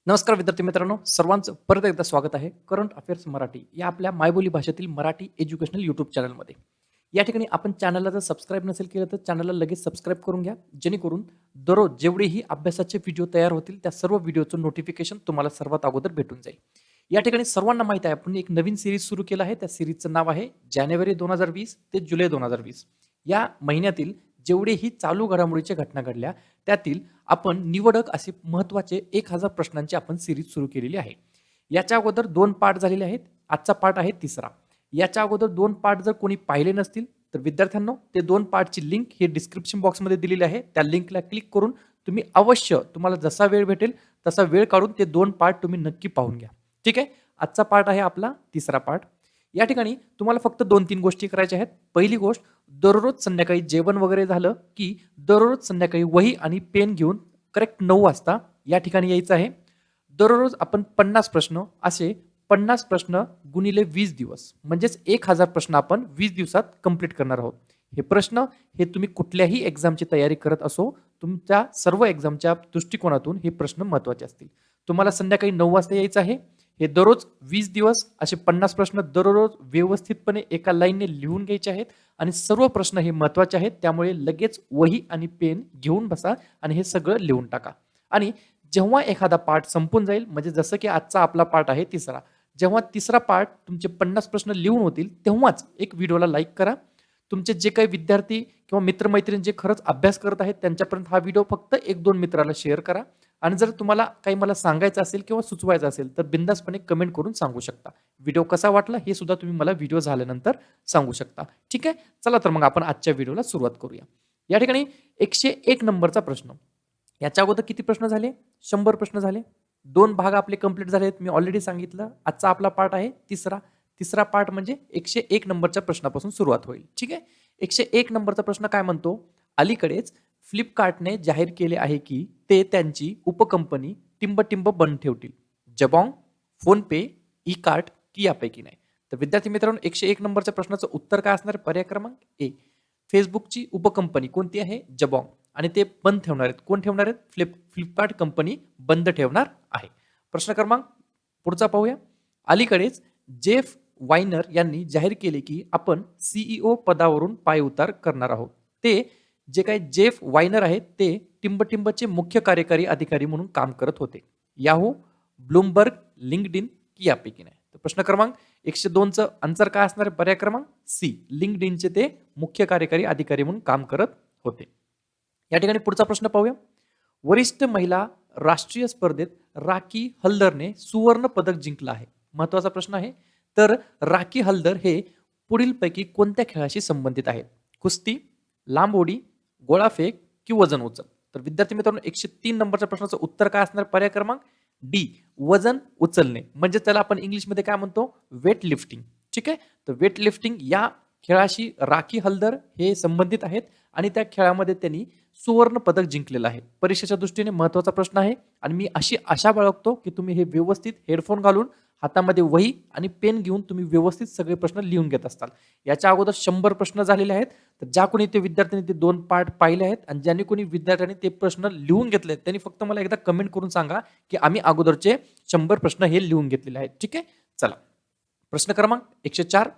नमस्कार विद्यार्थी मित्रांनो, सर्वांचं परत एकदा स्वागत आहे करंट अफेअर्स मराठी या आपल्या मायबोली भाषेतील मराठी एज्युकेशनल यूट्यूब चॅनलमध्ये. या ठिकाणी आपण चॅनलला जर सबस्क्राईब नसेल केलं तर चॅनलला लगेच सबस्क्राईब करून घ्या, जेणेकरून दररोज जेवढेही अभ्यासाचे व्हिडिओ तयार होतील त्या सर्व व्हिडिओचं नोटिफिकेशन तुम्हाला सर्वात अगोदर भेटून जाईल. या ठिकाणी सर्वांना माहीत आहे आपण एक नवीन सीरीज सुरू केलं आहे. त्या सीरीजचं नाव आहे जानेवारी 2020 ते जुलै 2020. या महिन्यातील जेवढेही चालू घडामोडीच्या घटना घडल्या त्यातील आपण निवडक असे महत्त्वाचे 1000 प्रश्नांची आपण सीरीज सुरू केलेली आहे. याच्या अगोदर 2 पार्ट झालेले आहेत. आजचा पार्ट आहे तिसरा. याच्या अगोदर 2 पार्ट जर कोणी पाहिले नसतील तर विद्यार्थ्यांनो ते 2 पार्टची लिंक हे डिस्क्रिप्शन बॉक्समध्ये दिलेली आहे. त्या लिंकला क्लिक करून तुम्ही अवश्य तुम्हाला जसा वेळ भेटेल तसा वेळ काढून ते 2 पार्ट तुम्ही नक्की पाहून घ्या. ठीक आहे. आजचा पार्ट आहे आपला तिसरा पार्ट. या ठिकाणी तुम्हाला फक्त 2-3 गोष्टी करायच्या आहेत. पहिली गोष्ट, दररोज संध्याकाळी जेवण वगैरे झालं की दररोज संध्याकाळी वही आणि पेन घेऊन करेक्ट 9 वाजता या ठिकाणी यायचं आहे. दररोज आपण 50 प्रश्न असे 50 प्रश्न गुणिले 20 दिवस म्हणजेच 1000 प्रश्न आपण 20 दिवसात कंप्लीट करणार आहोत. हे प्रश्न हे तुम्ही कुठल्याही एक्झामची तयारी करत असो, तुमच्या सर्व एक्झामच्या दृष्टिकोनातून हे प्रश्न महत्त्वाचे असतील. तुम्हाला संध्याकाळी 9 वाजता यायचं आहे. हे दररोज 20 दिवस असे 50 प्रश्न दररोज व्यवस्थितपणे एका लाईनने लिहून घ्यायचे आहेत आणि सर्व प्रश्न हे महत्त्वाचे आहेत. त्यामुळे लगेच वही आणि पेन घेऊन बसा आणि हे सगळं लिहून टाका. आणि जेव्हा एखादा पार्ट संपून जाईल, म्हणजे जसं की आजचा आपला पार्ट आहे तिसरा, जेव्हा तिसरा पार्ट तुमचे 50 प्रश्न लिहून होतील तेव्हाच एक व्हिडिओला लाईक करा. तुमचे जे काही विद्यार्थी किंवा मित्रमैत्रीण जे खरंच अभ्यास करत आहेत त्यांच्यापर्यंत हा व्हिडिओ फक्त 1-2 मित्राला शेअर करा. आणि जर तुम्हाला काही मला सांगायचं असेल किंवा सुचवायचं असेल तर बिंदासपणे कमेंट करून सांगू शकता. व्हिडिओ कसा वाटला हे सुद्धा तुम्ही मला व्हिडिओ झाल्यानंतर सांगू शकता. ठीक आहे. चला तर मग आपण आजच्या व्हिडिओला सुरुवात करूया. या ठिकाणी 101 नंबरचा प्रश्न. याच्या अगोदर किती प्रश्न झाले? 100 प्रश्न झाले. 2 भाग आपले कंप्लीट झालेत. मी ऑलरेडी सांगितलं. आजचा आपला पार्ट आहे तिसरा. तिसरा पार्ट म्हणजे 101 नंबरच्या प्रश्नापासून सुरुवात होईल. ठीक आहे. 101 नंबरचा प्रश्न काय म्हणतो? अलीकडेच फ्लिपकार्टने जाहीर केले आहे की ते त्यांची उपकंपनी टिंब-टिंब बंद ठेवतील. जबॉंग, फोनपे, ई-कार्ट की यापैकी नाही? तर विद्यार्थी मित्रांनो 101 नंबरच्या प्रश्नाचं उत्तर काय असणार? पर्याय क्रमांक ए. फेसबुकची उपकंपनी कोणती आहे? जबॉंग. आणि ते बंद ठेवणार आहेत. कोण ठेवणार आहेत? फ्लिपकार्ट कंपनी बंद ठेवणार आहे. प्रश्न क्रमांक पुढचा पाहूया. अलीकडेच जेफ वायनर यांनी जाहीर केले की आपण सीईओ पदावरून पायउतार करणार आहोत. ते जे काही जेफ वायनर आहेत ते टिंब-टिंबचे मुख्य कार्यकारी अधिकारी म्हणून काम करत होते. याहू, ब्लूमबर्ग, लिंक्डइन की यापैकी नाही? तर प्रश्न क्रमांक 102चं आन्सर काय असणार? पर्याय क्रमांक सी. लिंक्डइनचे ते मुख्य कार्यकारी अधिकारी म्हणून काम करत होते. या ठिकाणी पुढचा प्रश्न पाहूया. वरिष्ठ महिला राष्ट्रीय स्पर्धेत राखी हलदरने सुवर्ण पदक जिंकलं आहे. महत्वाचा प्रश्न आहे. तर राखी हलदर हे पुढीलपैकी कोणत्या खेळाशी संबंधित आहेत? कुस्ती, लांब उडी, गोळाफेक की वजन उचल? तर विद्यार्थी मित्रांनो 103 नंबरच्या प्रश्नाचं उत्तर काय असणार? पर्याय क्रमांक डी. वजन उचलणे म्हणजे त्याला आपण इंग्लिशमध्ये काय म्हणतो? Weight lifting. ठीक आहे. तर वेट लिफ्टिंग या खेळाशी राखी हलदर हे संबंधित आहेत आणि त्या खेळामध्ये त्यांनी सुवर्ण पदक जिंकलेलं आहे. परीक्षेच्या दृष्टीने महत्त्वाचा प्रश्न आहे आणि मी अशी आशा बाळगतो की तुम्ही हे व्यवस्थित हेडफोन घालून हातामध्ये वही आणि पेन घेऊन तुम्ही व्यवस्थित सगळे प्रश्न लिहून घेत असताल. याच्या अगोदर 100 प्रश्न झालेले आहेत. तर ज्या कोणी ते विद्यार्थ्यांनी ते 2 पार्ट पाहिले आहेत आणि ज्यांनी कोणी विद्यार्थ्यांनी ते प्रश्न लिहून घेतले आहेत त्यांनी फक्त मला एकदा कमेंट करून सांगा की आम्ही अगोदरचे 100 प्रश्न हे लिहून घेतलेले आहेत. ठीक आहे. चला. प्रश्न क्रमांक 104.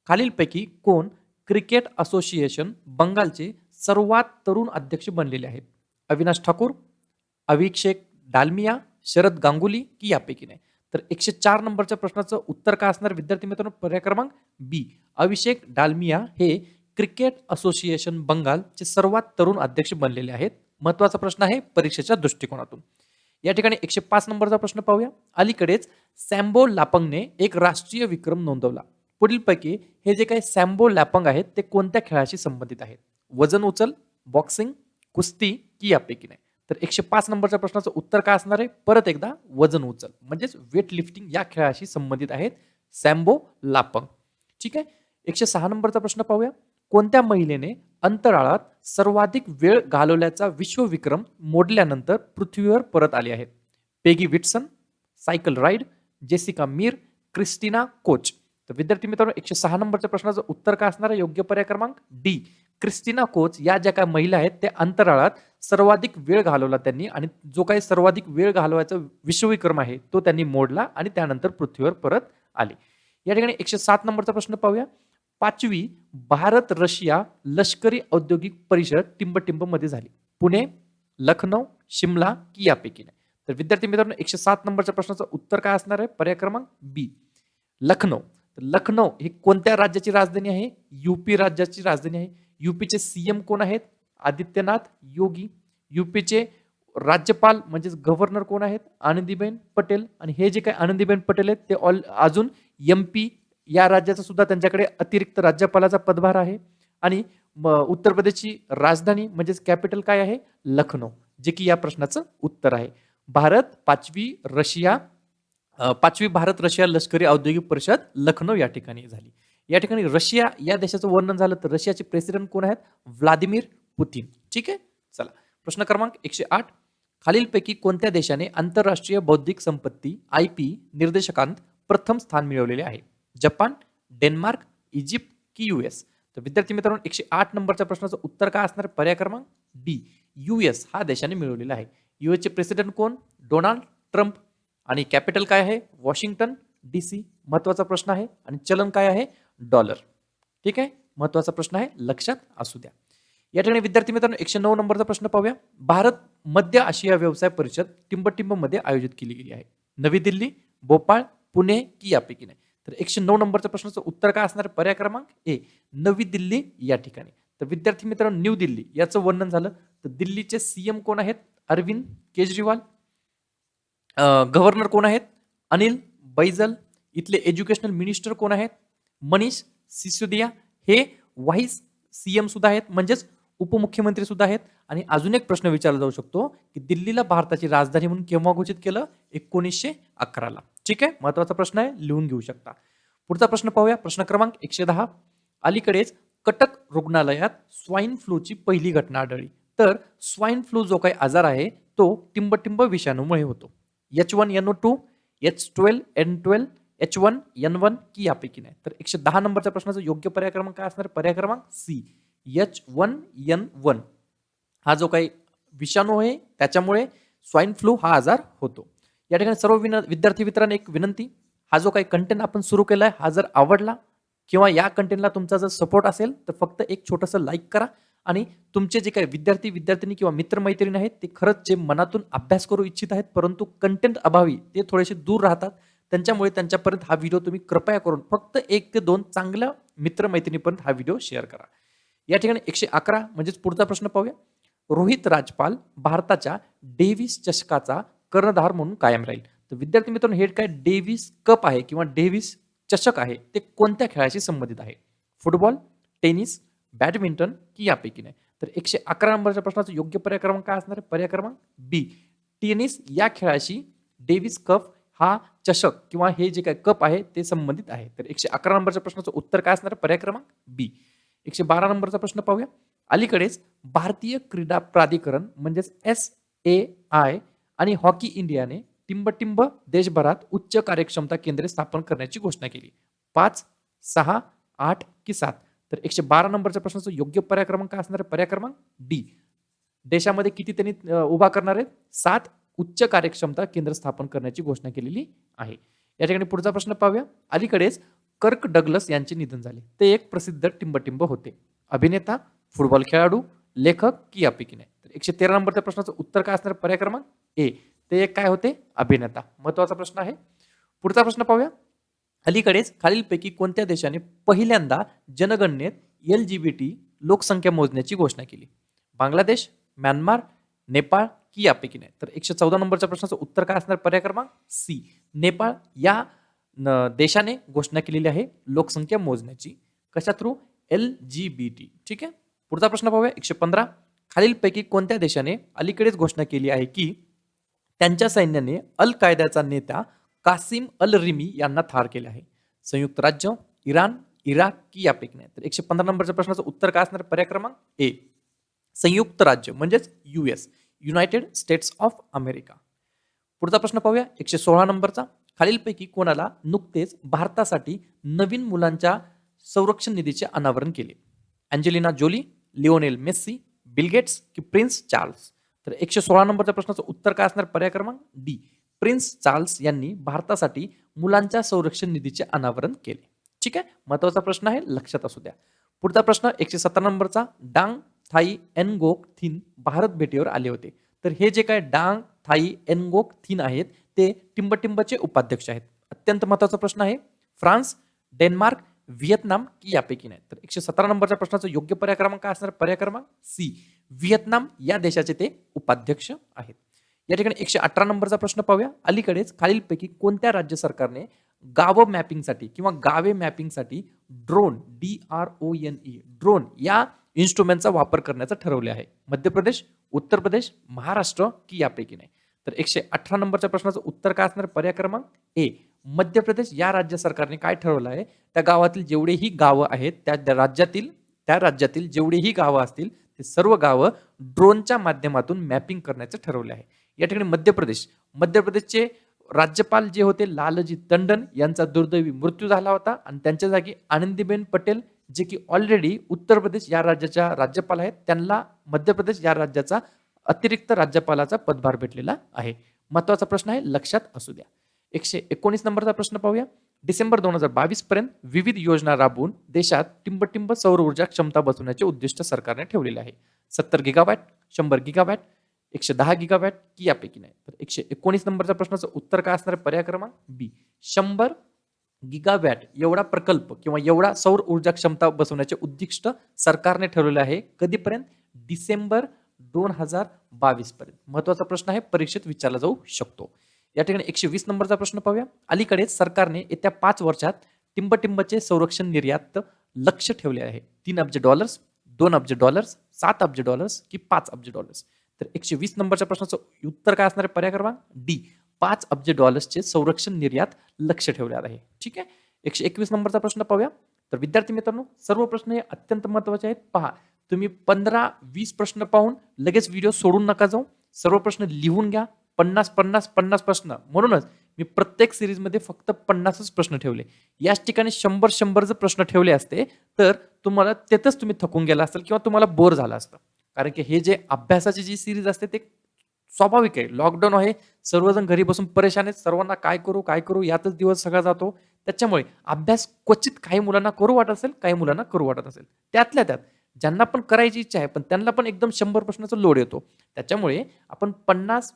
खालीलपैकी कोण क्रिकेट असोसिएशन बंगालचे सर्वात तरुण अध्यक्ष बनलेले आहेत? अविनाश ठाकूर, अभिषेक डालमिया, शरद गांगुली की यापैकी नाही? तर 104 नंबरच्या प्रश्नाचं उत्तर काय असणार विद्यार्थी मित्रांनो? पर्याय क्रमांक बी. अभिषेक डालमिया हे क्रिकेट असोसिएशन बंगालचे सर्वात तरुण अध्यक्ष बनलेले आहेत. महत्वाचा प्रश्न आहे परीक्षेच्या दृष्टिकोनातून. या ठिकाणी 105 नंबरचा प्रश्न पाहूया. अलीकडेच सॅम्बो लापंगने एक राष्ट्रीय विक्रम नोंदवला. पुढीलपैकी हे जे काही सॅम्बो लॅपंग आहेत ते कोणत्या खेळाशी संबंधित आहेत? वजन उचल, बॉक्सिंग, कुस्ती की यापैकी नाही? तर 105 नंबरच्या प्रश्नाचं उत्तर काय असणार आहे? परत एकदा वजन उचल म्हणजेच वेट लिफ्टिंग या खेळाशी संबंधित आहेत सॅम्बो लापंग. ठीक आहे. 106 नंबरचा प्रश्न पाहूया. कोणत्या महिलेने अंतराळात सर्वाधिक वेळ घालवल्याचा विश्वविक्रम मोडल्यानंतर पृथ्वीवर परत आली आहेत? पेगी Whitson, cycle ride, Jessica Mir, Christina coach? तर विद्यार्थी मित्रांनो 106 नंबरच्या प्रश्नाचं उत्तर काय असणार आहे? योग्य पर्याय क्रमांक डी. क्रिस्टिना कोच या ज्या काही महिला आहेत त्या अंतराळात सर्वाधिक वेळ घालवला त्यांनी आणि जो काही सर्वाधिक वेळ घालवायचा विश्वविक्रम आहे तो त्यांनी मोडला आणि त्यानंतर पृथ्वीवर परत आले. या ठिकाणी 107 नंबरचा प्रश्न पाहूया. 5वी भारत रशिया लष्करी औद्योगिक परिषद टिंबटिंब मध्ये झाली. पुणे, लखनौ, शिमला की यापैकी नाही. तर विद्यार्थी मित्रांनो 107 नंबरच्या प्रश्नाचं उत्तर काय असणार आहे? पर्याय क्रमांक बी, लखनौ. तर लखनौ ही कोणत्या राज्याची राजधानी आहे? यूपी राज्याची राजधानी आहे. यूपीचे सीएम कोण आहेत? आदित्यनाथ योगी. यूपीचे राज्यपाल म्हणजेच गव्हर्नर कोण आहेत? आनंदीबेन पटेल. आणि हे जे काही आनंदीबेन पटेल आहेत ते अजून एमपी या राज्याचा सुद्धा त्यांच्याकडे अतिरिक्त राज्यपालाचा पदभार आहे. आणि उत्तर प्रदेशची राजधानी म्हणजेच कॅपिटल काय आहे? लखनौ, जे की या प्रश्नाचं उत्तर आहे. पाचवी भारत रशिया लष्करी औद्योगिक परिषद लखनौ या ठिकाणी झाली. या ठिकाणी रशिया या देशाचं वर्णन झालं तर रशियाचे प्रेसिडेंट कोण आहेत? Vladimir Putin. ठीक आहे, चला प्रश्न क्रमांक 108. खालीलपैकी कोणत्या देशाने आंतरराष्ट्रीय बौद्धिक संपत्ती IP निर्देशकांत प्रथम स्थान मिळवलेले आहे? जपान, डेन्मार्क, इजिप्त की US? तर विद्यार्थी मित्रांनो 108 नंबरच्या प्रश्नाचं उत्तर काय असणार? पर्याय क्रमांक डी, US हा देशाने मिळवलेला आहे. US चे प्रेसिडेंट कोण? Donald Trump. आणि कॅपिटल काय आहे? Washington DC. महत्वाचा प्रश्न आहे. आणि चलन काय आहे? डॉलर. ठीक आहे, महत्वाचा प्रश्न आहे, लक्षात असू द्या. या ठिकाणी विद्यार्थी मित्रांनो 109 नंबरचा प्रश्न पाहूया. भारत मध्य आशिया व्यवसाय परिषद टिंबटिंब मध्ये आयोजित केली गेली आहे. नवी दिल्ली, भोपाळ, पुणे की यापैकी नाही? तर 109 नंबरच्या प्रश्नाचं उत्तर काय असणार? पर्याय क्रमांक ए, नवी दिल्ली या ठिकाणी. तर विद्यार्थी मित्रांनो न्यू दिल्ली याचं वर्णन झालं तर दिल्लीचे सीएम कोण आहेत? अरविंद केजरीवाल. गव्हर्नर कोण आहेत? अनिल बैजल. इथले एज्युकेशनल मिनिस्टर कोण आहेत? मनीष सिसोदिया. हे व्हाईस सीएम सुद्धा आहेत म्हणजेच उपमुख्यमंत्री सुद्धा आहेत. आणि अजून एक प्रश्न विचारला जाऊ शकतो की दिल्लीला भारताची राजधानी म्हणून केव्हा घोषित केलं? 1911 ला. ठीक आहे, महत्वाचा प्रश्न आहे, लिहून घेऊ शकता. पुढचा प्रश्न पाहूया. प्रश्न क्रमांक 110. अलीकडेच कटक रुग्णालयात स्वाईन फ्लूची पहिली घटना आढळली. तर स्वाईन फ्लू जो काही आजार आहे तो टिंबटिंब विषाणूमुळे होतो. H1N2, H12N12, H1N1 की यापैकी नाही? तर 110 नंबरच्या प्रश्नाचा योग्य पर्याय क्रमांक काय असणार? पर्याय क्रमांक सी, H1N1 हा जो काही विषाणू आहे त्याच्यामुळे स्वाईन फ्लू हा आजार होतो. या ठिकाणी सर्व विद्यार्थी मित्रांनो एक विनंती, हा जो काही कंटेंट आपण सुरू केलाय हा जर आवडला किंवा या कंटेंटला तुमचा जर सपोर्ट असेल तर फक्त एक छोटंसं लाईक करा. आणि तुमचे जे काही विद्यार्थी किंवा मित्रमैत्रिणी आहेत ते खरंच जे मनातून अभ्यास करू इच्छित आहेत परंतु कंटेंट अभावी ते थोडेसे दूर राहतात, त्यांच्यामुळे त्यांच्यापर्यंत हा व्हिडिओ तुम्ही कृपया करून फक्त 1 ते 2 चांगल्या मित्रमैत्रिणीपर्यंत हा व्हिडिओ शेअर करा. या ठिकाणी 111 म्हणजेच पुढचा प्रश्न पाहूया. रोहित राजपाल भारताच्या डेव्हिस चषकाचा कर्णधार म्हणून कायम राहील. तर विद्यार्थी मित्रांनो हे काय डेव्हिस कप आहे किंवा डेव्हिस चषक आहे ते कोणत्या खेळाशी संबंधित आहे? फुटबॉल, टेनिस, बॅडमिंटन की यापैकी नाही? तर 111 नंबरच्या प्रश्नाचा योग्य पर्याय क्रमांक काय असणार आहे? पर्याय क्रमांक बी, टेनिस या खेळाशी डेव्हिस कप हा चषक किंवा हे जे काही कप आहे ते संबंधित आहे. तर 111 नंबरच्या प्रश्नाचं उत्तर काय असणार आहे? पर्याय क्रमांक बी. 112 नंबरचा प्रश्न पाहूया. अलीकडेच भारतीय क्रीडा प्राधिकरण म्हणजेच SAI आणि हॉकी इंडियाने टिंबटिंब देशभरात उच्च कार्यक्षमता केंद्रे स्थापन करण्याची घोषणा केली. 5, 6, 8 की 7? तर 112 नंबरच्या प्रश्नाचं योग्य पर्याय क्रमांक काय असणार आहे? पर्याय क्रमांक डी. देशामध्ये किती त्यांनी उभा करणार आहेत? 7 उच्च कार्यक्षमता केंद्र स्थापन करण्याची घोषणा केलेली आहे. या ठिकाणी पुढचा प्रश्न पाहूया. अलीकडेच कर्क डग्लस यांचे निधन झाले. ते एक प्रसिद्ध टिंबटिंब होते. अभिनेता, फुटबॉल खेळाडू, लेखक की यापैकी नाही? तर 113 नंबरच्या प्रश्नाचं उत्तर काय असणार? पर्याय क्रमांक ए, ते एक काय होते? अभिनेता. महत्वाचा प्रश्न आहे. पुढचा प्रश्न पाहूया. अलीकडेच खालीलपैकी कोणत्या देशाने पहिल्यांदा जनगणनेत LGBT लोकसंख्या मोजण्याची घोषणा केली? बांगलादेश, म्यानमार, नेपाळ की यापैकी नाही? तर 114 नंबरच्या प्रश्नाचं उत्तर काय असणार? पर्याय क्रमांक सी, नेपाळ या देशाने घोषणा केलेली आहे लोकसंख्या मोजण्याची. कशा थ्रू? LGBT. ठीक आहे, पुढचा प्रश्न पाहूया. 115. खालीलपैकी कोणत्या देशाने अलीकडेच घोषणा केली आहे की त्यांच्या सैन्याने अल कायद्याचा नेता कासिम अल रिमी यांना ठार केले आहे? संयुक्त राज्य, इराण, इराक की यापैकी नाही? तर 115 नंबरच्या प्रश्नाचं उत्तर काय असणार? पर्याय क्रमांक ए, संयुक्त राज्य म्हणजेच US, United states of America. पुढचा प्रश्न पाहूया. 116 नंबरचा. खालीलपैकी कोणाला नुकतेच भारतासाठी नवीन मुलांच्या संरक्षण निधीचे अनावरण केले? Angelina Jolie, Lionel Messi, Bill Gates की प्रिन्स चार्ल्स? तर 116 नंबरच्या प्रश्नाचं उत्तर काय असणार? पर्याय क्रमांक डी, प्रिन्स चार्ल्स यांनी भारतासाठी मुलांच्या संरक्षण निधीचे अनावरण केले. ठीक आहे, महत्वाचा प्रश्न आहे, लक्षात असू द्या. पुढचा प्रश्न 117 नंबरचा, Dang Thai Ngoc Thinh Bharat भेटीवर आले होते. तर हे जे काय डांग थाई एनगोक थिन आहेत ते टिंबटिंबचे उपाध्यक्ष आहेत. अत्यंत महत्वाचा प्रश्न आहे. फ्रान्स, डेन्मार्क, व्हिएतनाम की यापैकी नाही? तर 117 नंबरच्या प्रश्नाचं योग्य पर्याय क्रमांक काय असणार? पर्याय क्रमांक सी, व्हिएतनाम या देशाचे ते उपाध्यक्ष आहेत. या ठिकाणी 118 नंबरचा प्रश्न पाहूया. अलीकडेच खालीलपैकी कोणत्या राज्य सरकारने गावं मॅपिंगसाठी किंवा गावे मॅपिंगसाठी ड्रोन DRONE ड्रोन या इन्स्ट्रुमेंटचा वापर करण्याचं ठरवले आहे? मध्य प्रदेश, उत्तर प्रदेश, महाराष्ट्र की यापैकी नाही? तर 118 नंबरच्या प्रश्नाचं उत्तर काय असणार? पर्याय क्रमांक ए, मध्य प्रदेश या राज्य सरकारने काय ठरवलं आहे? त्या गावातील जेवढेही गावं आहेत त्या राज्यातील जेवढेही गावं असतील ते सर्व गावं ड्रोनच्या माध्यमातून मॅपिंग करण्याचं ठरवले आहे. या ठिकाणी मध्य प्रदेशचे राज्यपाल जे होते लालजी टंडन यांचा दुर्दैवी मृत्यू झाला होता आणि त्यांच्या जागी आनंदीबेन पटेल जे की ऑलरेडी उत्तर प्रदेश या राज्याच्या राज्यपाल आहेत, त्यांना मध्य प्रदेश या राज्याचा अतिरिक्त राज्यपालाचा पदभार भेटलेला आहे. महत्वाचा प्रश्न आहे, लक्षात असू द्या. 119 नंबरचा प्रश्न पाहूया. डिसेंबर 2022 पर्यंत विविध योजना राबवून देशात टिंबटिंब सौर ऊर्जा क्षमता बसवण्याचे उद्दिष्ट सरकारने ठेवलेले आहे. 70 गिगावॅट, 100 गिगावॅट, 110 गिगावॅट की यापैकी नाही? तर 119 नंबरच्या प्रश्नाचं उत्तर काय असणार? पर्याय क्रमांक बी, 100 गिगावॅट एवढा प्रकल्प किंवा एवढा सौर ऊर्जा क्षमता बसवण्याचे उद्दिष्ट सरकारने ठरवले आहे. कधीपर्यंत? डिसेंबर 2022 पर्यंत. महत्वाचा प्रश्न आहे, परीक्षेत विचारला जाऊ शकतो. या ठिकाणी 120 नंबरचा प्रश्न पाहूया. अलीकडेच सरकारने येत्या 5 वर्षात टिंबटिंबचे संरक्षण निर्यात लक्ष ठेवले आहे. $3 अब्ज, $2 अब्ज, $7 अब्ज की $5 अब्ज? तर 120 नंबरच्या प्रश्नाचं उत्तर काय असणार आहे? पर्याय क्रमांक डी, $5 अब्जचे संरक्षण निर्यात लक्ष ठेवण्यात आहे. ठीक आहे. 121 नंबरचा प्रश्न पाहूया. तर विद्यार्थी मित्रांनो, सर्व प्रश्न हे अत्यंत महत्वाचे आहेत. पहा, तुम्ही 15-20 प्रश्न पाहून लगेच व्हिडिओ सोडून नका जाऊ. सर्व प्रश्न लिहून घ्या. 50 प्रश्न. म्हणूनच मी प्रत्येक सिरीजमध्ये फक्त 50च प्रश्न ठेवले. याच ठिकाणी 100 जर प्रश्न ठेवले असते तर तुम्हाला तेथच तुम्ही थकून गेला असाल किंवा तुम्हाला बोर झाला असतं. कारण की हे जे अभ्यासाची जी सिरीज असते ते स्वाभाविक आहे. लॉकडाऊन आहे, सर्वजण घरी बसून परेशान आहेत. सर्वांना काय करू यातच दिवस सगळा जातो. त्याच्यामुळे अभ्यास क्वचित काही मुलांना करू वाटत असेल, काही मुलांना करू वाटत असेल. त्यातल्या त्यात ज्यांना पण करायची इच्छा आहे पण त्यांना पण एकदम 100 प्रश्नाचा लोड येतो. त्याच्यामुळे आपण 50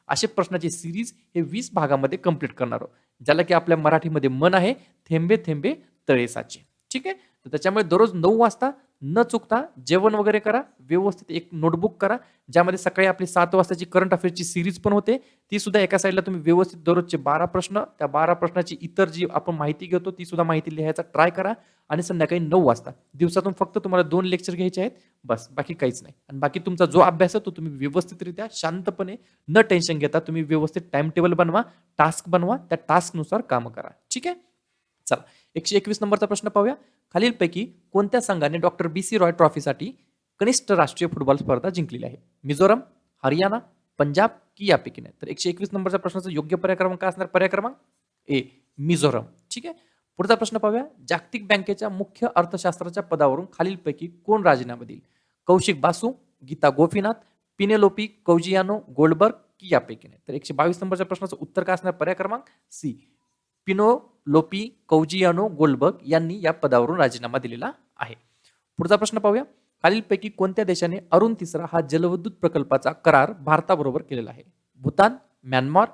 असे प्रश्नाची सिरीज हे 20 भागामध्ये कंप्लीट करणार आहोत. ज्याला की आपल्या मराठीमध्ये म्हण आहे, थेंबे थेंबे तळे साचे. ठीक आहे. तर त्याच्यामुळे दररोज 9 वाजता न चुकता जेवण वगैरे करा, व्यवस्थित एक नोटबुक करा, ज्यामध्ये सकाळी आपली 7 वाजताची करंट अफेअर्सची सिरीज पण होते. ती सुद्धा एका साईडला तुम्ही व्यवस्थित दररोजचे 12 प्रश्न, त्या 12 प्रश्नाची इतर जी आपण माहिती घेतो ती सुद्धा माहिती लिहायचा ट्राय करा. आणि संध्याकाळी 9 वाजता दिवसातून फक्त तुम्हाला 2 लेक्चर घ्यायचे आहेत, बस, बाकी काहीच नाही. आणि बाकी तुमचा जो अभ्यास आहे तो तुम्ही व्यवस्थितरित्या शांतपणे न टेन्शन घेता तुम्ही व्यवस्थित टाइम टेबल बनवा, टास्क बनवा, त्या टास्कनुसार काम करा. ठीक आहे. चला, 121 नंबरचा प्रश्न पाहूया. खालीलपैकी कोणत्या संघाने डॉक्टर BC रॉय ट्रॉफीसाठी कनिष्ठ राष्ट्रीय फुटबॉल स्पर्धा जिंकलेली आहे? मिझोरम, हरियाणा, पंजाब की यापैकी नाही? तर 121 नंबरच्या प्रश्नाचा योग्य पर्याय क्रमांक काय असणार? पर्याय क्रमांक ए, मिझोरम. ठीक आहे. पुढचा प्रश्न पाहूया. जागतिक बँकेच्या मुख्य अर्थशास्त्राच्या पदावरून खालीलपैकी कोण राजीनामा देईल? कौशिक बासू, गीता गोपीनाथ, पिनेलोपी कौजियानो गोल्डबर्ग की यापैकी नाही? तर 122 नंबरच्या प्रश्नाचं उत्तर काय असणार? पर्याय क्रमांक सी, पिनेलोपी कौजियानो गोल्डबर्ग यांनी या पदावरून राजीनामा दिलेला आहे. पुढचा प्रश्न पाहूया. खालीलपैकी कोणत्या देशाने अरुण तिसरा हा जलविद्युत प्रकल्पाचा करार भारताबरोबर केलेला आहे? भूतान, म्यानमार,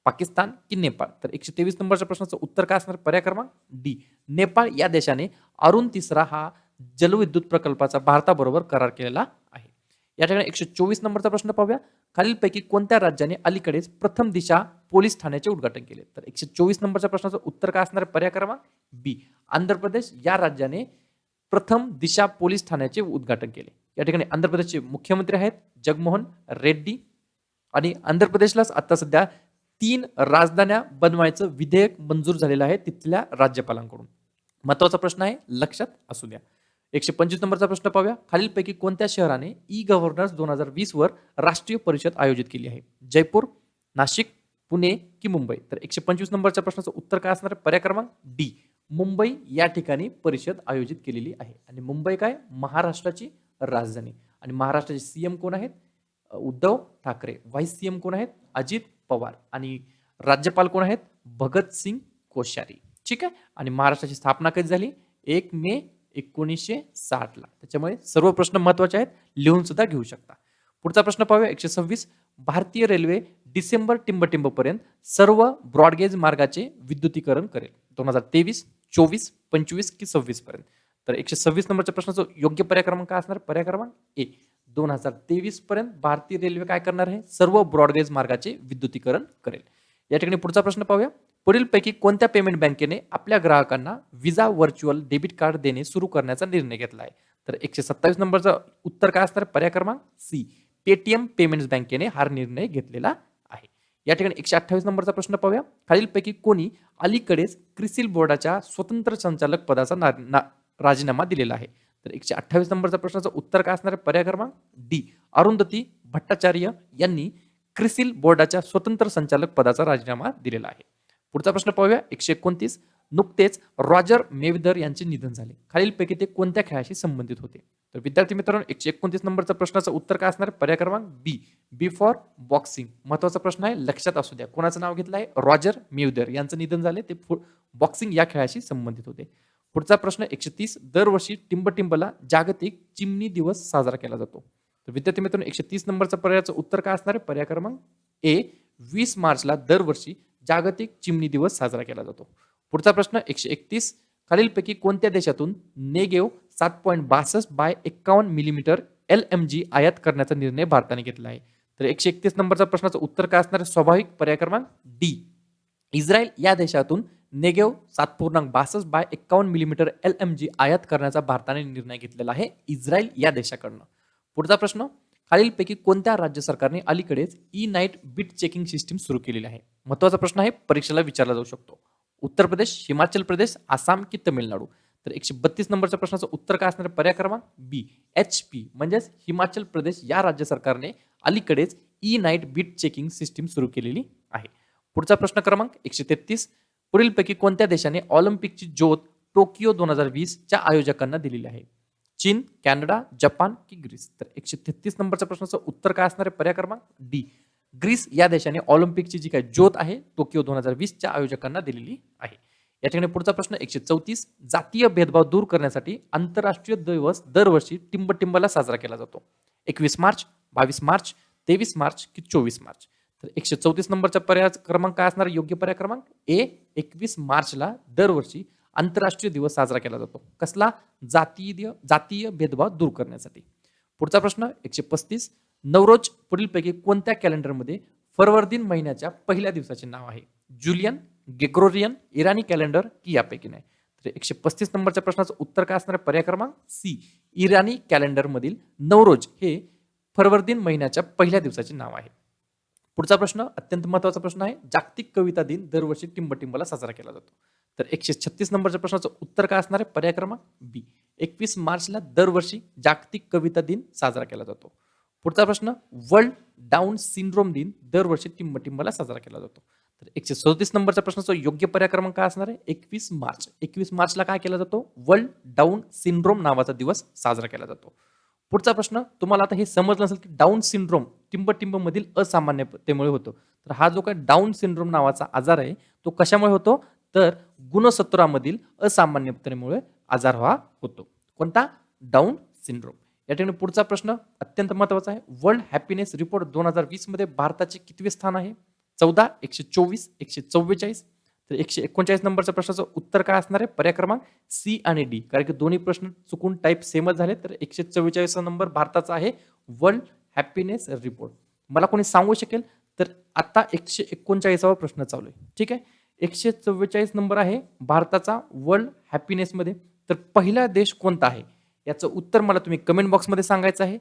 पाकिस्तान की नेपाळ? तर 123 नंबरच्या प्रश्नाचं उत्तर काय असणार? पर्याय क्रमांक डी, नेपाळ या देशाने अरुण तिसरा हा जलविद्युत प्रकल्पाचा भारताबरोबर करार केलेला आहे. या ठिकाणी 124 नंबरचा प्रश्न पाहूया. खालीलपैकी कोणत्या राज्याने अलीकडेच प्रथम दिशा पोलीस ठाण्याचे उद्घाटन केले? तर 124 नंबरच्या प्रश्नाचं उत्तर काय असणार? पर्याय क्रमांक बी, आंध्र प्रदेश या राज्याने प्रथम दिशा पोलीस ठाण्याचे उद्घाटन केले. या ठिकाणी आंध्र प्रदेशचे मुख्यमंत्री आहेत जगमोहन रेड्डी आणि आंध्र प्रदेशलाच आता सध्या 3 राजधान्या बनवायचं विधेयक मंजूर झालेलं आहे तिथल्या राज्यपालांकडून. महत्वाचा प्रश्न आहे, लक्षात असू द्या. 125 नंबरचा प्रश्न पाहूया. खालीलपैकी कोणत्या शहराने ई-गव्हर्नन्स 2020 वर राष्ट्रीय परिषद आयोजित केली आहे? जयपूर, नाशिक, पुणे की मुंबई? तर 125 नंबरच्या प्रश्नाचं उत्तर काय असणार? पर्याय क्रमांक डी, मुंबई या ठिकाणी परिषद आयोजित केलेली आहे. आणि मुंबई काय महाराष्ट्राची राजधानी. आणि महाराष्ट्राचे सीएम कोण आहेत? उद्धव ठाकरे. व्हाईस सीएम कोण आहेत? अजित पवार. आणि राज्यपाल कोण आहेत? भगतसिंग कोश्यारी. ठीक आहे. आणि महाराष्ट्राची स्थापना कधी झाली? 1 मे 1960 ला. त्याच्यामुळे सर्व प्रश्न महत्वाचे आहेत, लिहून सुद्धा घेऊ शकता. पुढचा प्रश्न पाहूया 126. भारतीय रेल्वे डिसेंबर टिंबटिंब पर्यंत सर्व ब्रॉडगेज मार्गाचे विद्युतीकरण करेल. 2023, 24, 25 की 26 पर्यंत. तर 126 नंबरच्या प्रश्नाचा योग्य पर्याय क्रमांक काय असणार? पर्याय क्रमांक ए. 2023 पर्यंत भारतीय रेल्वे काय करणार आहे? सर्व ब्रॉडगेज मार्गाचे विद्युतीकरण करेल. या ठिकाणी पुढचा प्रश्न पाहूया. पुढीलपैकी कोणत्या पेमेंट बँकेने आपल्या ग्राहकांना व्हिसा व्हर्च्युअल डेबिट कार्ड देणे सुरू करण्याचा निर्णय घेतला आहे? तर 127 नंबरचं उत्तर काय असणार? पर्याय क्रमांक सी. पेटीएम पेमेंट्स बँकेने हा निर्णय घेतलेला आहे. या ठिकाणी 128 नंबरचा प्रश्न पाहूया. खालीलपैकी कोणी अलीकडेच क्रिसिल बोर्डाच्या स्वतंत्र संचालक पदाचा राजीनामा दिलेला आहे? तर 128 नंबरच्या प्रश्नाचं उत्तर काय असणार आहे? पर्याय क्रमांक डी. अरुंधती भट्टाचार्य यांनी क्रिसिल बोर्डाच्या स्वतंत्र संचालक पदाचा राजीनामा दिलेला आहे. पुढचा प्रश्न पाहूया 129. नुकतेच रॉजर मेवेदर यांचे निधन झाले. खालीलपैकी ते कोणत्या खेळाशी संबंधित होते? तर विद्यार्थी मित्रांनो 129 नंबरच्या प्रश्नाचं उत्तर काय असणार? पर्याय क्रमांक बी. बी फॉर बॉक्सिंग. महत्वाचा प्रश्न आहे, लक्षात असू द्या. कोणाचं नाव घेतलं आहे? रॉजर मेवेदर यांचं निधन झाले. ते बॉक्सिंग या खेळाशी संबंधित होते. पुढचा प्रश्न 130. दरवर्षी टिंबटिंबला जागतिक चिमणी दिवस साजरा केला जातो. तर विद्यार्थी मित्रांनो 130 नंबरच्या पर्यायाचं उत्तर काय असणार आहे? पर्याय क्रमांक ए. 20 मार्चला दरवर्षी जागतिक चिमणी दिवस साजरा केला जातो. पुढचा प्रश्न 131. खालीलपैकी कोणत्या देशातून नेगेव 7.62 बाय 51 मिलीमीटर LMG आयात करण्याचा निर्णय भारताने घेतला आहे? तर 131 नंबरच्या प्रश्नाचं उत्तर काय असणार आहे? स्वाभाविक पर्याय क्रमांक डी. इस्रायल या देशातून नेगेव 7.62 बाय 51 मिलीमीटर LMG आयात करण्याचा भारताने निर्णय घेतलेला आहे इस्रायल या देशाकडनं. पुढचा प्रश्न. खालीलपैकी कोणत्या राज्य सरकारने अलीकडेच ई-नाईट बिट चेकिंग सिस्टीम सुरू केलेली आहे? महत्वाचा प्रश्न आहे, परीक्षेला विचारला जाऊ शकतो. उत्तर प्रदेश, हिमाचल प्रदेश, आसाम की तमिळनाडू? तर 132 नंबरच्या प्रश्नाचं उत्तर काय असणार? पर्याय क्रमांक बी. HP म्हणजेच हिमाचल प्रदेश या राज्य सरकारने अलीकडेच ई-नाईट बिट चेकिंग सिस्टीम सुरू केलेली आहे. पुढचा प्रश्न क्रमांक 133. पुढीलपैकी कोणत्या देशाने ऑलिम्पिकची ज्योत टोकियो 2020 च्या आयोजकांना दिलेली आहे? चीन, कॅनडा, जपान की ग्रीस? तर 133 नंबरच्या प्रश्नाचं उत्तर काय असणार आहे? पर्याय क्रमांक डी. ग्रीस या देशाने ऑलिम्पिकची जी काही ज्योत आहे टोकियो 2020 च्या आयोजकांना दिलेली आहे. या ठिकाणी पुढचा प्रश्न 134. जातीय भेदभाव दूर करण्यासाठी आंतरराष्ट्रीय दिवस दरवर्षी टिंबटिंबला साजरा केला जातो. 21 मार्च, 22 मार्च, 23 मार्च की 24 मार्च? तर 134 नंबरचा पर्याय क्रमांक काय असणार? योग्य पर्याय क्रमांक ए. 21 मार्चला दरवर्षी आंतरराष्ट्रीय दिवस साजरा केला जातो. कसला? जातीय भेदभाव दूर करण्यासाठी. पुढचा प्रश्न 135. नवरोज पुढीलपैकी कोणत्या कॅलेंडरमध्ये फरवरदिन महिन्याच्या पहिल्या दिवसाचे नाव आहे? जुलियन, ग्रेगोरियन, इराणी कॅलेंडर की यापैकी नाही? तर 135 नंबरच्या प्रश्नाचं उत्तर काय असणार? पर्याय क्रमांक सी. इराणी कॅलेंडर मधील नवरोज हे फरवरदिन महिन्याच्या पहिल्या दिवसाचे नाव आहे. पुढचा प्रश्न अत्यंत महत्वाचा प्रश्न आहे. जागतिक कविता दिन दरवर्षी टिंबटिंबला साजरा केला जातो. तर 136 नंबरच्या प्रश्नाचं उत्तर काय असणार आहे? पर्याय क्रमांक बी. 21 मार्चला दरवर्षी जागतिक कविता दिन साजरा केला जातो. पुढचा प्रश्न. वर्ल्ड डाऊन सिंड्रोम दिन दरवर्षी टिंबटिंबला साजरा केला जातो. तर 137 नंबरच्या प्रश्नाचा योग्य पर्याय क्रमांक काय असणार आहे? 21 मार्च. 21 मार्चला काय केला जातो? वर्ल्ड डाऊन सिंड्रोम नावाचा दिवस साजरा केला जातो. पुढचा प्रश्न. तुम्हाला आता हे समजलं असेल की डाऊन सिंड्रोम टिंबटिंब मधील असामान्यतेमुळे होतो. तर हा जो काही डाऊन सिंड्रोम नावाचा आजार आहे तो कशामुळे होतो? तर गुणसूत्रामधील असामान्यतेमुळे आजार हा होतो. कोणता? Down syndrome. या ठिकाणी पुढचा प्रश्न अत्यंत महत्वाचा आहे. वर्ल्ड हॅपीनेस रिपोर्ट 2020 मध्ये भारताचे कितवे स्थान आहे? 14, 124, 144. तर 139 नंबरच्या प्रश्नाचं उत्तर काय असणार आहे? पर्याय क्रमांक सी आणि डी. कारण की दोन्ही प्रश्न चुकून टाईप सेमच झाले. तर 144 नंबर भारताचा आहे वर्ल्ड हॅपीनेस रिपोर्ट. मला कोणी सांगू शकेल? तर आता 139वा प्रश्न चालू आहे. ठीक आहे. 144 नंबर आहे भारताचा वर्ल्ड हॅपीनेस मध्ये. तर पहिला देश कोणता आहे याचं उत्तर मला तुम्ही कमेंट बॉक्समध्ये सांगायचं आहे.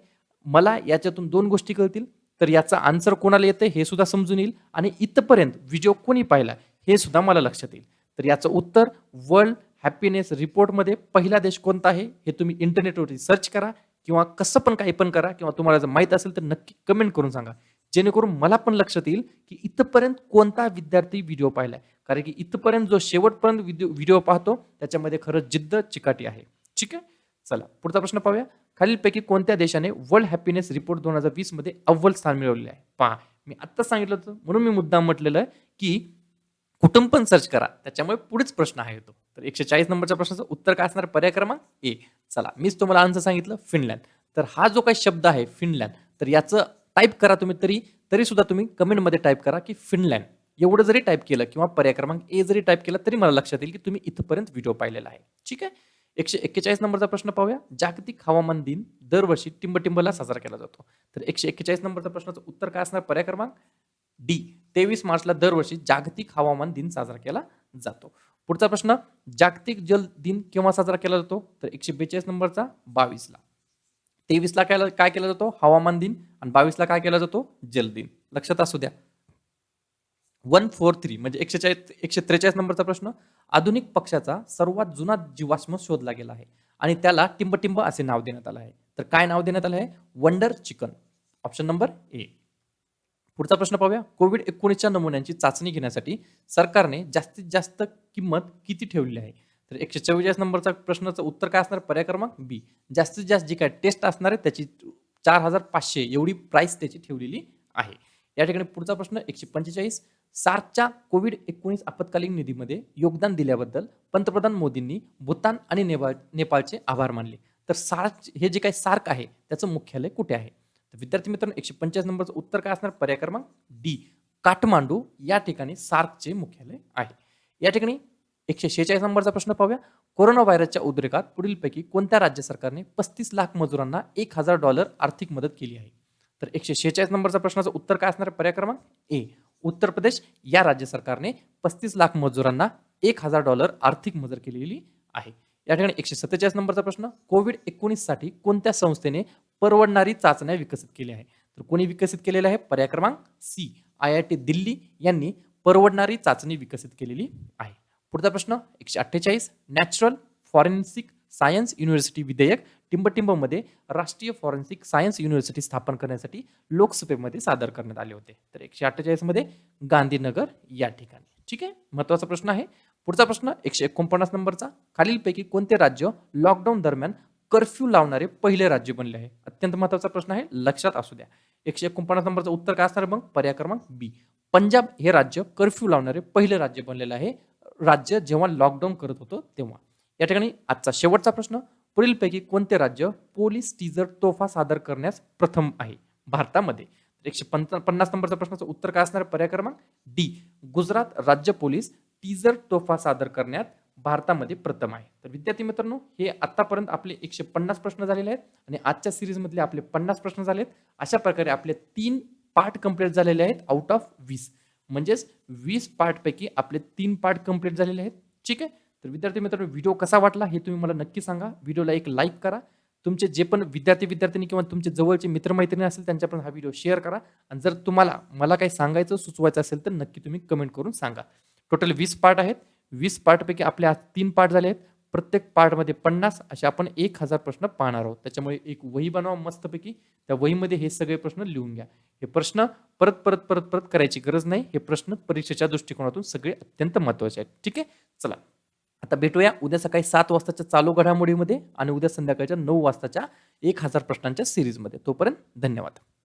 मला याच्यातून दोन गोष्टी कळतील. तर याचा आन्सर कोणाला येतं हे सुद्धा समजून येईल आणि इथपर्यंत व्हिडिओ कोणी पाहिला हे सुद्धा मला लक्षात येईल. तर याचं उत्तर वर्ल्ड हॅपीनेस रिपोर्टमध्ये पहिला देश कोणता आहे हे तुम्ही इंटरनेटवरती सर्च करा किंवा कसं पण काही पण करा किंवा तुम्हाला जर माहित असेल तर नक्की कमेंट करून सांगा. जेणेकरून मला पण लक्षात येईल, की इथपर्यंत कोणता विद्यार्थी व्हिडिओ पाहिलाय. कारण की इथपर्यंत जो शेवटपर्यंत व्हिडिओ पाहतो त्याच्यामध्ये खरंच जिद्द चिकाटी आहे. ठीक आहे? चला पुढचा प्रश्न पाहूया. खालीलपैकी कोणत्या देशाने वर्ल्ड हॅपीनेस रिपोर्ट 2020 मध्ये अव्वल स्थान मिळवलेले आहे? पहा, मी आत्ताच सांगितलं होतं म्हणून मी मुद्दाम म्हटलेलं आहे, की कुठून पण सर्च करा. त्याच्यामुळे पुढेच प्रश्न आहे तो. तर 140 नंबरच्या प्रश्नाचं उत्तर काय असणार? पर्याय क्रमांक ए. चला मीच तुम्हाला आन्सर सांगितलं फिनलँड. तर हा जो काही शब्द आहे फिनलँड, तर याचं टाइप करा तुम्ही तरी सुद्धा तुम्ही कमेंटमध्ये टाइप करा, की फिनलँड. एवढं जरी टाइप केलं किंवा पर्याय क्रमांक ए जरी टाइप केला तरी मला लक्षात येईल, की तुम्ही इथपर्यंत व्हिडिओ पाहिलेला आहे. ठीक आहे? 141 नंबरचा प्रश्न पाहूया. जागतिक हवामान दिन दरवर्षी टिंबटिंबला साजरा केला जातो. तर 141 नंबरच्या प्रश्नाचं उत्तर काय असणार? पर्याय क्रमांक डी. 23 मार्चला दरवर्षी जागतिक हवामान दिन साजरा केला जातो. पुढचा प्रश्न, जागतिक जल दिन केव्हा साजरा केला जातो? तर 142 नंबरचा 22 ला. 23 ला काय केला जातो? हवामान दिन. आणि 22 ला काय केला जातो? जल दिन. लक्षात असू द्या. 143 म्हणजे 143 नंबरचा प्रश्न, आधुनिक पक्षाचा सर्वात जुना जीवाश्म शोधला गेला आहे आणि त्याला टिंबटिंब असे नाव देण्यात आलं आहे. तर काय नाव देण्यात आलं आहे? Wonder chicken. Option number A. पुढचा प्रश्न पाहूया. कोविड-19च्या नमुन्यांची चाचणी घेण्यासाठी सरकारने जास्तीत जास्त किंमत किती ठेवली आहे? तर 144 नंबरचा प्रश्नाचं उत्तर काय असणार? पर्याय क्रमांक बी. जास्तीत जास्त जी काय टेस्ट असणार आहे त्याची 4,500 एवढी प्राइस त्याची ठेवलेली आहे. या ठिकाणी पुढचा प्रश्न 145, सार्कच्या कोविड-19 आपत्कालीन निधीमध्ये योगदान दिल्याबद्दल पंतप्रधान मोदींनी भूतान आणि नेपाळचे आभार मानले. तर सार्क हे जे काही सार्क आहे त्याचं मुख्यालय कुठे आहे? तर विद्यार्थी मित्रांनो 145 नंबरचं उत्तर काय असणार? पर्याय क्रमांक डी. काठमांडू या ठिकाणी सार्कचे मुख्यालय आहे. या ठिकाणी 146 नंबरचा प्रश्न पाहूया. कोरोना व्हायरसच्या उद्रेकात पुढीलपैकी कोणत्या राज्य सरकारने 35 लाख मजुरांना $1,000 आर्थिक मदत केली आहे? तर 146 नंबरचा प्रश्नाचं उत्तर काय असणार? पर्याय क्रमांक ए. उत्तर प्रदेश या राज्य सरकारने 35 लाख मजुरांना $1,000 आर्थिक मदत केलेली आहे. या ठिकाणी 147 नंबरचा प्रश्न, कोविड-19 साठी कोणत्या संस्थेने परवडणारी चाचण्या विकसित केल्या आहे? तर कोणी विकसित केलेल्या आहे? पर्याय क्रमांक सी. IIT दिल्ली यांनी परवडणारी चाचणी विकसित केलेली आहे. पुढचा प्रश्न 148, नॅचरल फॉरेन्सिक सायन्स युनिव्हर्सिटी विधेयक टिंबटिंबमध्ये राष्ट्रीय फॉरेन्सिक सायन्स युनिव्हर्सिटी स्थापन करण्यासाठी लोकसभेमध्ये सादर करण्यात आले होते. तर 148 मध्ये गांधीनगर या ठिकाणी. ठीक आहे, महत्वाचा प्रश्न आहे. पुढचा प्रश्न 149 नंबरचा, खालीलपैकी कोणते राज्य लॉकडाऊन दरम्यान कर्फ्यू लावणारे पहिले राज्य बनले आहे? अत्यंत महत्वाचा प्रश्न आहे, लक्षात असू द्या. 149 नंबरचं उत्तर काय असणार मग? पर्याय क्रमांक बी. पंजाब हे राज्य कर्फ्यू लावणारे पहिले राज्य बनलेलं आहे, राज्य जेव्हा लॉकडाऊन करत होतं तेव्हा. या ठिकाणी आजचा शेवटचा प्रश्न, पुढीलपैकी कोणते राज्य पोलीस टीजर तोफा सादर करण्यास प्रथम आहे भारतामध्ये? 150 नंबरच्या प्रश्नाचं उत्तर काय असणार? पर्याय क्रमांक डी. गुजरात राज्य पोलीस टीजर तोफा सादर करण्यात भारतामध्ये प्रथम आहे. तर विद्यार्थी मित्रांनो, हे आतापर्यंत आपले 150 प्रश्न झालेले आहेत आणि आजच्या सिरीज मधले आपले 50 प्रश्न झालेत. अशा प्रकारे आपले 3 पार्ट कंप्लीट झालेले आहेत आउट ऑफ 20. म्हणजेच 20 पार्ट पैकी आपले 3 पार्ट कंप्लीट झालेले आहेत. ठीक आहे. तर विद्यार्थी मित्रांनो, व्हिडिओ कसा वाटला हे तुम्ही मला नक्की सांगा. व्हिडिओला एक लाईक करा. तुमचे जे पण विद्यार्थी किंवा तुमचे जवळचे मित्रमैत्रिणी असेल त्यांच्यापर्यंत हा व्हिडिओ शेअर करा. आणि जर तुम्हाला मला काही सांगायचं सुचवायचं असेल तर नक्की तुम्ही कमेंट करून सांगा. टोटल 20 पार्ट आहेत. 20 पार्टपैकी आपले आज 3 पार्ट झाले आहेत. प्रत्येक पार्टमध्ये 50 असे आपण 1000 प्रश्न पाहणार आहोत. त्याच्यामुळे एक वही बनवा मस्तपैकी. त्या वहीमध्ये हे सगळे प्रश्न लिहून घ्या. हे प्रश्न परत करायची गरज नाही. हे प्रश्न परीक्षेच्या दृष्टिकोनातून सगळे अत्यंत महत्त्वाचे आहेत. ठीक आहे. चला आता भेटूया उद्या सकाळी 7 वाजताच्या चालू घडामोडीमध्ये आणि उद्या संध्याकाळच्या 9 वाजताच्या 1000 प्रश्नांच्या सिरीजमध्ये. तोपर्यंत धन्यवाद.